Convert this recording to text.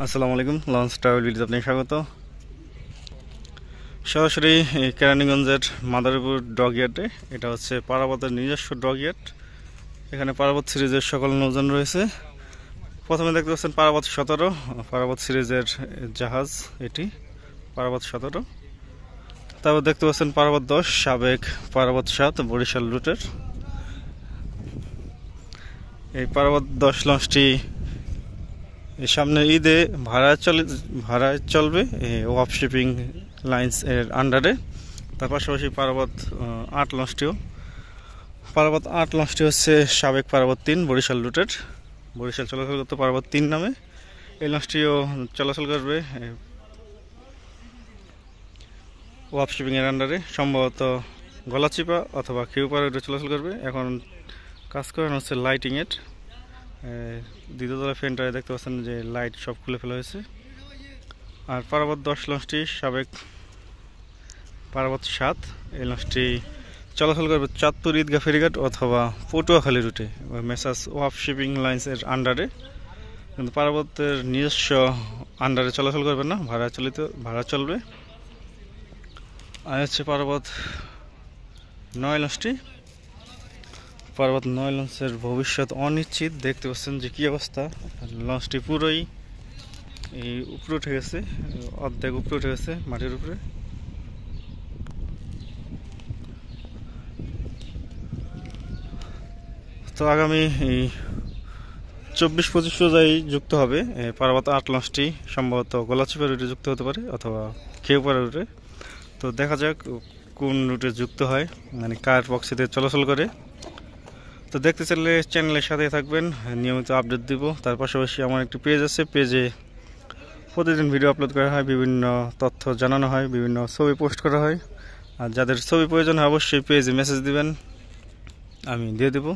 আসসালামু আলাইকুম। Launch travel ভিডিওতে আপনাকে স্বাগত। সরাসরি কেরানীগঞ্জের মাদারীপুর ডকইয়ার্ডে। এটা হচ্ছে পারাবতের নিজস্ব ডকইয়ার্ড। এখানে পারাবত সিরিজের সকল নৌযান রয়েছে। প্রথমে দেখতে পাচ্ছেন পারাবত 17, পারাবত সিরিজের জাহাজ এটি পারাবত 17। তারপর দেখতে পাচ্ছেন পারাবত 10, সাবেক পারাবত 7 বরিশাল রুটের। এই পারাবত 10 লঞ্চটি সামনে ঈদে ভাড়ায় চলবে ওয়াফ শিপিং লাইন্স এর আন্ডারে। তার পাশাপাশি পারাবত 8 লঞ্চটি হচ্ছে সাবেক পারাবত 3 বরিশাল রুটের। বরিশাল চলাচল করতে পারাবত 3 নামে। এই লঞ্চটিও চলাচল করবে ওয়াফ শিপিং এর আন্ডারে, সম্ভবত গলাচিপা অথবা খেউপাড়া রুটে চলাচল করবে। এখন কাজ করানো হচ্ছে লাইটিং এর। দ্বিতীয় তলায় ফ্রেন্টারে দেখতে পাচ্ছেন যে লাইট সব খুলে ফেলা হয়েছে। আর পারাবত 10 লঞ্চটি সাবেক পারাবত 7, এই লঞ্চটি চলাচল করবে চাঁদপুর ঈদগাহ ফেরিঘাট অথবা পটুয়াখালী রুটে মেসার্স ওয়াফ শিপিং লাইন্স এর আন্ডারে। কিন্তু পারাবতের নিজস্ব আন্ডারে চলাচল করবে না, ভাড়া চলবে। আর হচ্ছে পারাবত 9 লঞ্চটি। পারাবত 9 লঞ্চের ভবিষ্যৎ অনিশ্চিত। দেখতে পাচ্ছেন যে কি অবস্থা। লঞ্চটি পুরোই এই উপরে উঠে গেছে, অর্ধেক উপরে উঠে গেছে মাটির উপরে। তো আগামী 24-25 রোজাই যুক্ত হবে পারাবত 8 লঞ্চটি। সম্ভবত গলাচিপা রুটে যুক্ত হতে পারে অথবা খেউপাড়া রুটে। তো দেখা যাক কোন রুটে যুক্ত হয়, মানে কার বক্সিতে চলাচল করে। তো দেখতে চাইলে চ্যানেলের সাথে থাকবেন, নিয়মিত আপডেট দিব। তার পাশাপাশি আমার একটি পেজ আছে, পেজে প্রতিদিন ভিডিও আপলোড করা হয়, বিভিন্ন তথ্য জানানো হয়, বিভিন্ন ছবি পোস্ট করা হয়। আর যাদের ছবি প্রয়োজন হয় অবশ্যই পেজে মেসেজ দিবেন, আমি দিয়ে দেবো।